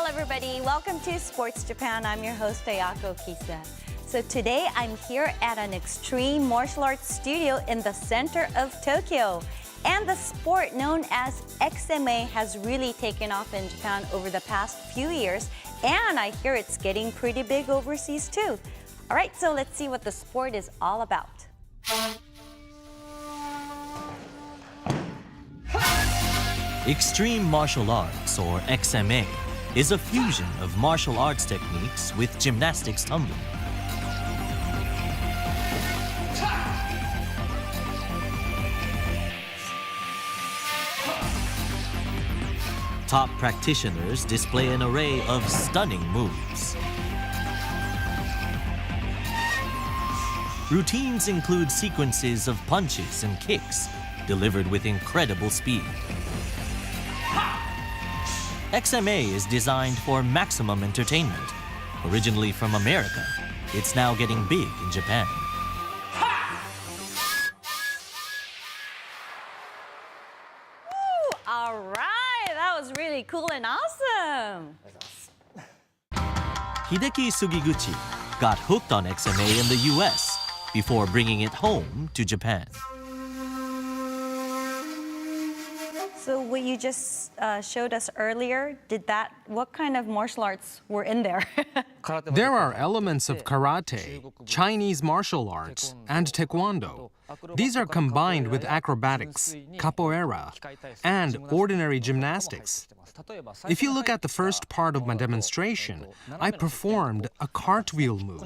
everybody. Welcome to Sports Japan. I'm your host, Ayako Kisa. So today I'm here at an extreme martial arts studio in the center of Tokyo. And the sport known as XMA has really taken off in Japan over the past few years. And I hear it's getting pretty big overseas too. All right, so let's see what the sport is all about. Extreme martial arts, or XMA, is a fusion of martial arts techniques with gymnastics tumbling. Top practitioners display an array of stunning moves. Routines include sequences of punches and kicks delivered with incredible speed. XMA is designed for maximum entertainment. Originally from America, it's now getting big in Japan. Woo, all right, that was really cool and awesome. Hideki Sugiguchi got hooked on XMA in the US before bringing it home to Japan. So what you just showed us earlier, what kind of martial arts were in there? There are elements of karate, Chinese martial arts, and taekwondo. These are combined with acrobatics, capoeira, and ordinary gymnastics. If you look at the first part of my demonstration, I performed a cartwheel move.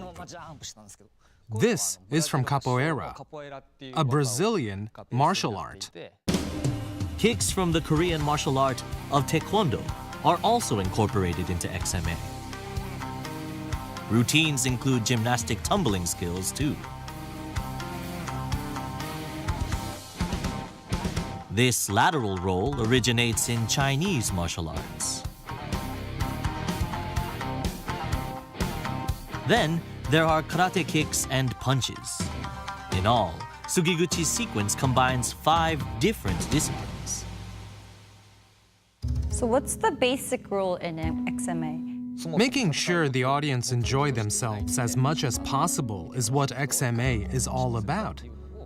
This is from capoeira, a Brazilian martial art. Kicks from the Korean martial art of taekwondo are also incorporated into XMA. Routines include gymnastic tumbling skills too. This lateral roll originates in Chinese martial arts. Then there are karate kicks and punches. In all, Sugiguchi's sequence combines 5 different disciplines. So what's the basic rule in XMA? Making sure the audience enjoy themselves as much as possible is what XMA is all about.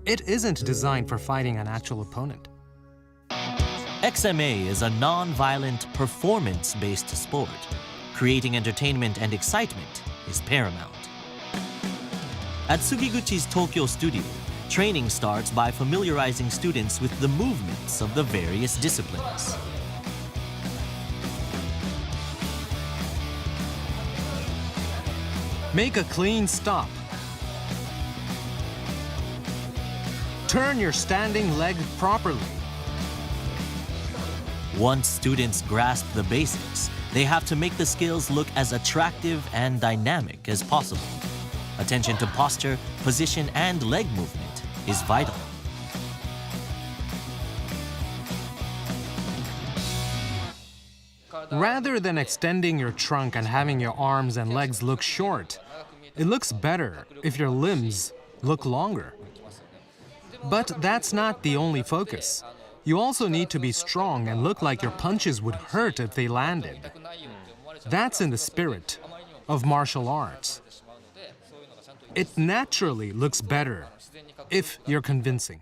It isn't designed for fighting an actual opponent. XMA is a non-violent, performance-based sport. Creating entertainment and excitement is paramount. At Sugiguchi's Tokyo studio, training starts by familiarizing students with the movements of the various disciplines. Make a clean stop. Turn your standing leg properly. Once students grasp the basics, they have to make the skills look as attractive and dynamic as possible. Attention to posture, position, and leg movement is vital. Rather than extending your trunk and having your arms and legs look short, it looks better if your limbs look longer. But that's not the only focus. You also need to be strong and look like your punches would hurt if they landed. That's in the spirit of martial arts. It naturally looks better if you're convincing.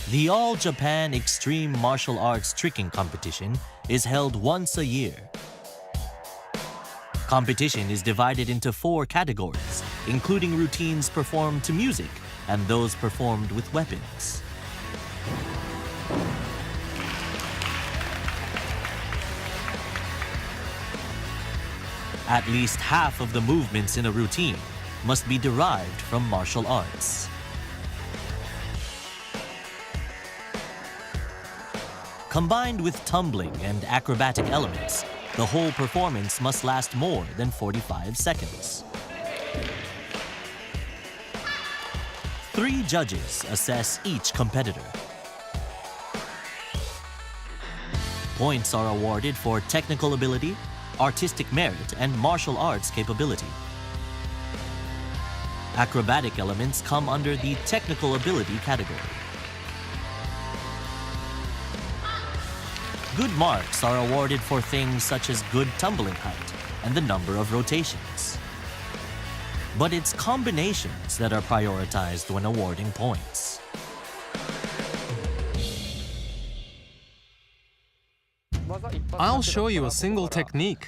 The All Japan Extreme Martial Arts Tricking Competition is held once a year. Competition is divided into 4 categories, including routines performed to music and those performed with weapons. At least half of the movements in a routine must be derived from martial arts. Combined with tumbling and acrobatic elements, the whole performance must last more than 45 seconds. 3 judges assess each competitor. Points are awarded for technical ability, artistic merit, and martial arts capability. Acrobatic elements come under the technical ability category. Good marks are awarded for things such as good tumbling height and the number of rotations. But it's combinations that are prioritized when awarding points. I'll show you a single technique.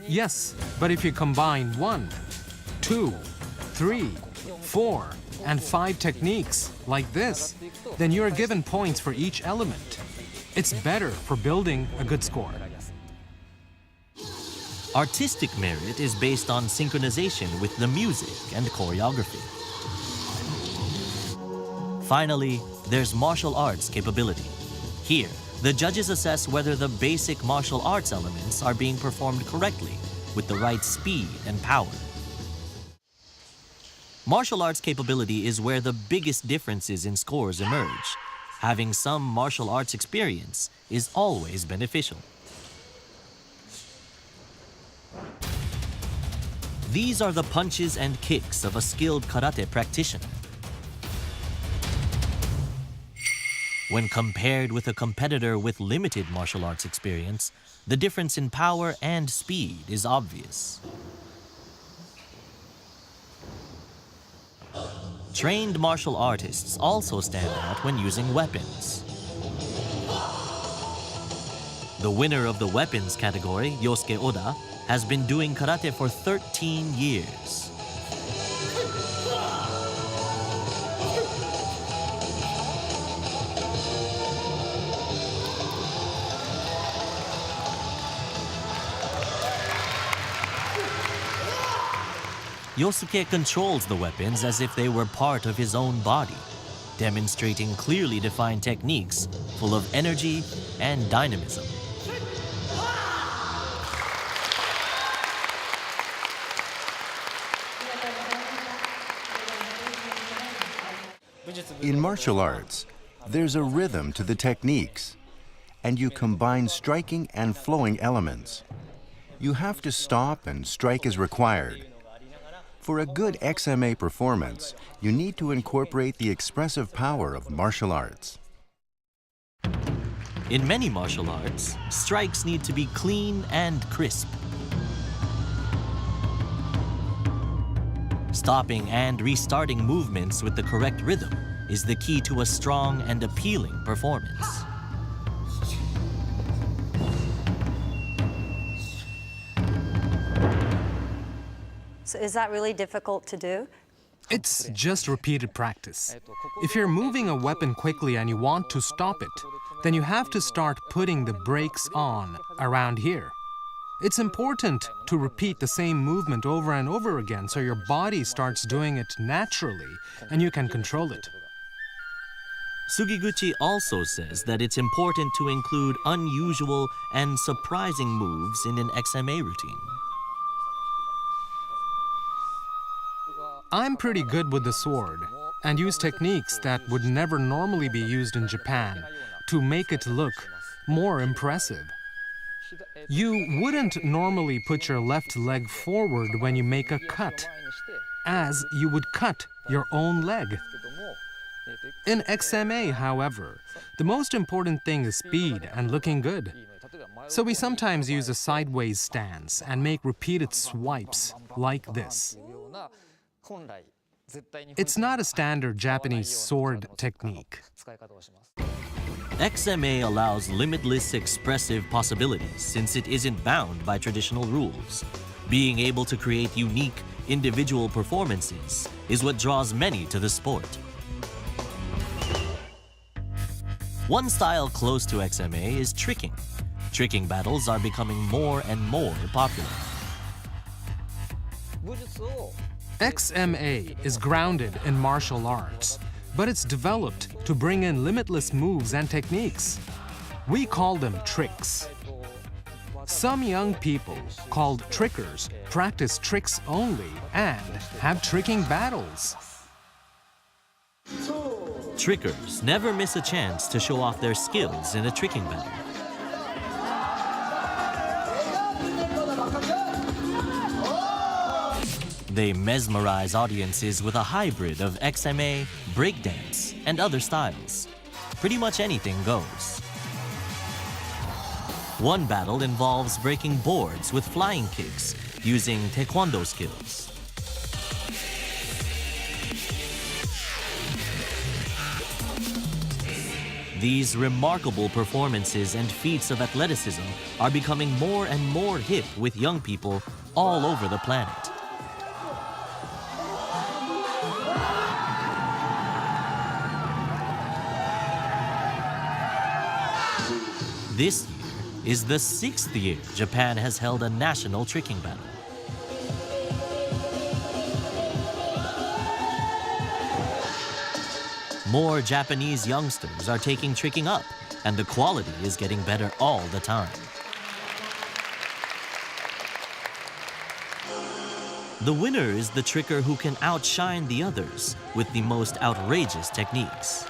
Yes, but if you combine 1, 2, 3, 4, and 5 techniques like this, then you are given points for each element. It's better for building a good score. Artistic merit is based on synchronization with the music and choreography. Finally, there's martial arts capability. Here, the judges assess whether the basic martial arts elements are being performed correctly with the right speed and power. Martial arts capability is where the biggest differences in scores emerge. Having some martial arts experience is always beneficial. These are the punches and kicks of a skilled karate practitioner. When compared with a competitor with limited martial arts experience, the difference in power and speed is obvious. Trained martial artists also stand out when using weapons. The winner of the weapons category, Yosuke Oda, has been doing karate for 13 years. Yosuke controls the weapons as if they were part of his own body, demonstrating clearly defined techniques full of energy and dynamism. In martial arts, there's a rhythm to the techniques, and you combine striking and flowing elements. You have to stop and strike as required. For a good XMA performance, you need to incorporate the expressive power of martial arts. In many martial arts, strikes need to be clean and crisp. Stopping and restarting movements with the correct rhythm is the key to a strong and appealing performance. So is that really difficult to do? It's just repeated practice. If you're moving a weapon quickly and you want to stop it, then you have to start putting the brakes on around here. It's important to repeat the same movement over and over again so your body starts doing it naturally and you can control it. Sugiguchi also says that it's important to include unusual and surprising moves in an XMA routine. I'm pretty good with the sword and use techniques that would never normally be used in Japan to make it look more impressive. You wouldn't normally put your left leg forward when you make a cut, as you would cut your own leg. In XMA, however, the most important thing is speed and looking good. So we sometimes use a sideways stance and make repeated swipes like this. It's not a standard Japanese sword technique. XMA allows limitless expressive possibilities since it isn't bound by traditional rules. Being able to create unique, individual performances is what draws many to the sport. One style close to XMA is tricking. Tricking battles are becoming more and more popular. XMA is grounded in martial arts, but it's developed to bring in limitless moves and techniques. We call them tricks. Some young people, called trickers, practice tricks only and have tricking battles. Trickers never miss a chance to show off their skills in a tricking battle. They mesmerize audiences with a hybrid of XMA, breakdance, and other styles. pretty much anything goes. One battle involves breaking boards with flying kicks using taekwondo skills. These remarkable performances and feats of athleticism are becoming more and more hip with young people all over the planet. This year is the 6th year Japan has held a national tricking battle. More Japanese youngsters are taking tricking up, and the quality is getting better all the time. The winner is the tricker who can outshine the others with the most outrageous techniques.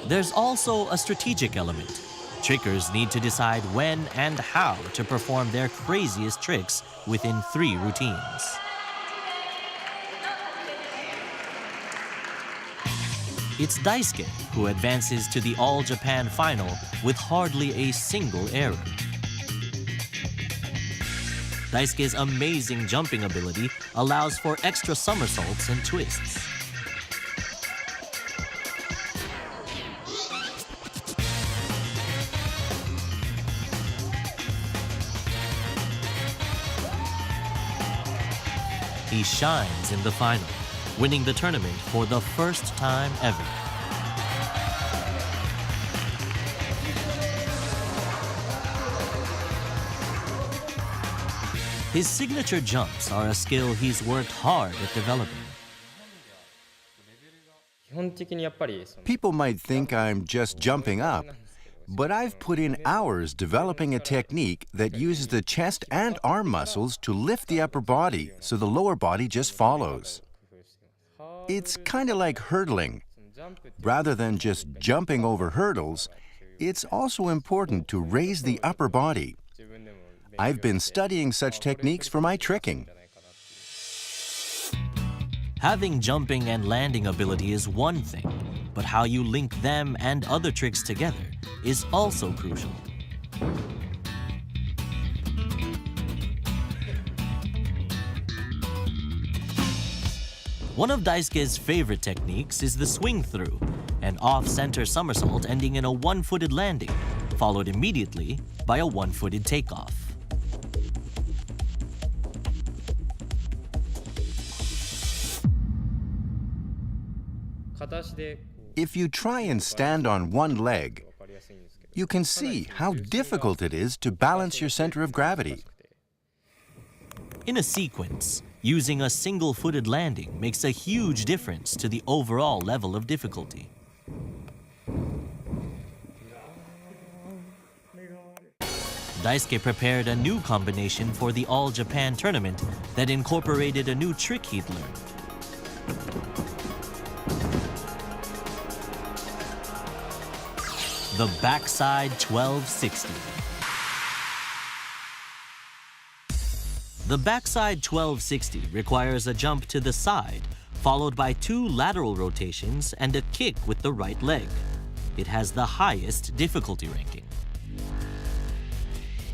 There's also a strategic element. Trickers need to decide when and how to perform their craziest tricks within 3 routines. It's Daisuke who advances to the All-Japan final with hardly a single error. Daisuke's amazing jumping ability allows for extra somersaults and twists. He shines in the final, winning the tournament for the first time ever. His signature jumps are a skill he's worked hard at developing. People might think I'm just jumping up, but I've put in hours developing a technique that uses the chest and arm muscles to lift the upper body so the lower body just follows. It's kind of like hurdling. Rather than just jumping over hurdles, it's also important to raise the upper body. I've been studying such techniques for my tricking. Having jumping and landing ability is one thing, but how you link them and other tricks together is also crucial. One of Daisuke's favorite techniques is the swing through, an off-center somersault ending in a one-footed landing, followed immediately by a one-footed takeoff. If you try and stand on one leg, you can see how difficult it is to balance your center of gravity. In a sequence, using a single-footed landing makes a huge difference to the overall level of difficulty. Daisuke prepared a new combination for the All-Japan tournament that incorporated a new trick he'd learned. The backside 1260. The backside 1260 requires a jump to the side, followed by 2 lateral rotations and a kick with the right leg. It has the highest difficulty ranking.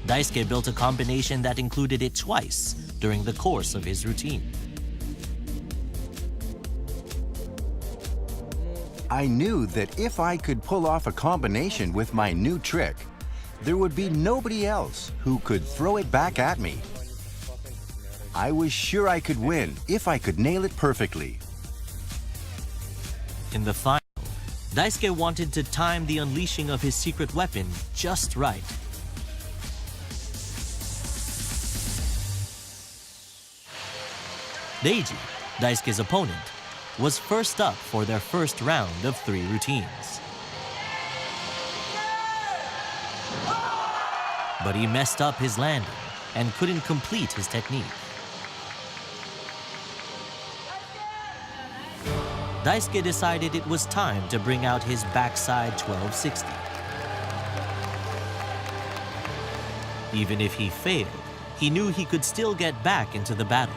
Daisuke built a combination that included it twice during the course of his routine. I knew that if I could pull off a combination with my new trick, there would be nobody else who could throw it back at me. I was sure I could win if I could nail it perfectly. In the final, Daisuke wanted to time the unleashing of his secret weapon just right. Reiji, Daisuke's opponent, was first up for their first round of 3 routines. But he messed up his landing and couldn't complete his technique. Daisuke decided it was time to bring out his backside 1260. Even if he failed, he knew he could still get back into the battle.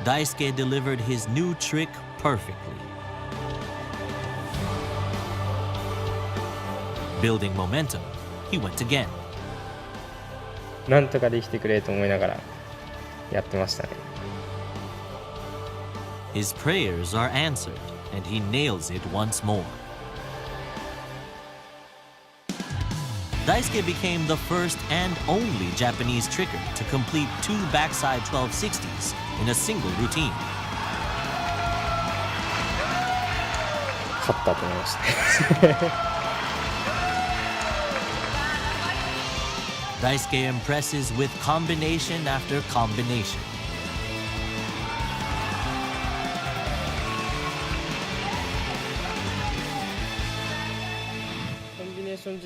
Daisuke delivered his new trick perfectly. Building momentum, he went again. なんとかできてくれと思いながらやってましたね。His prayers are answered, and he nails it once more. Daisuke became the first and only Japanese tricker to complete 2 backside 1260s in a single routine. 勝ったと思いましたね。Daisuke impresses with combination after combination.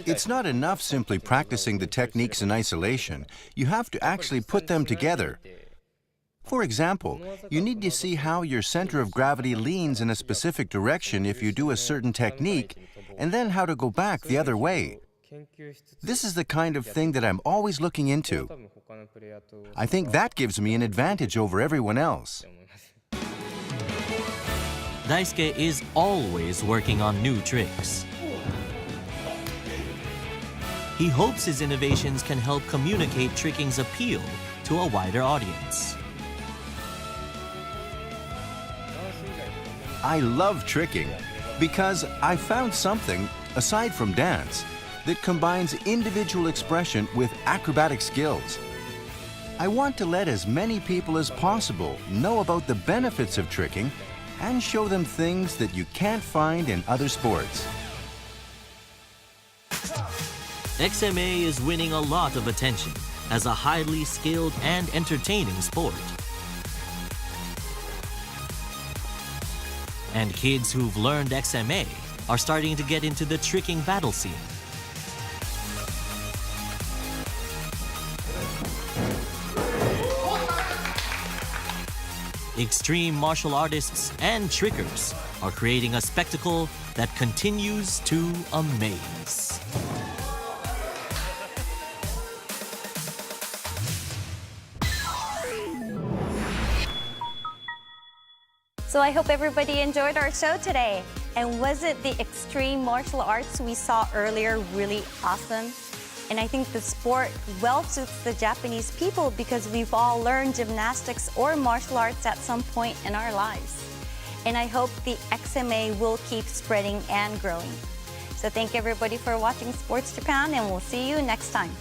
It's not enough simply practicing the techniques in isolation. You have to actually put them together. For example, you need to see how your center of gravity leans in a specific direction if you do a certain technique, and then how to go back the other way. This is the kind of thing that I'm always looking into. I think that gives me an advantage over everyone else. Daisuke is always working on new tricks. He hopes his innovations can help communicate tricking's appeal to a wider audience. I love tricking because I found something, aside from dance, that combines individual expression with acrobatic skills. I want to let as many people as possible know about the benefits of tricking and show them things that you can't find in other sports. XMA is winning a lot of attention as a highly skilled and entertaining sport. And kids who've learned XMA are starting to get into the tricking battle scene. Extreme martial artists and trickers are creating a spectacle that continues to amaze. So I hope everybody enjoyed our show today. And wasn't the extreme martial arts we saw earlier really awesome? And I think the sport well suits the Japanese people because we've all learned gymnastics or martial arts at some point in our lives. And I hope the XMA will keep spreading and growing. So thank everybody for watching Sports Japan, and we'll see you next time.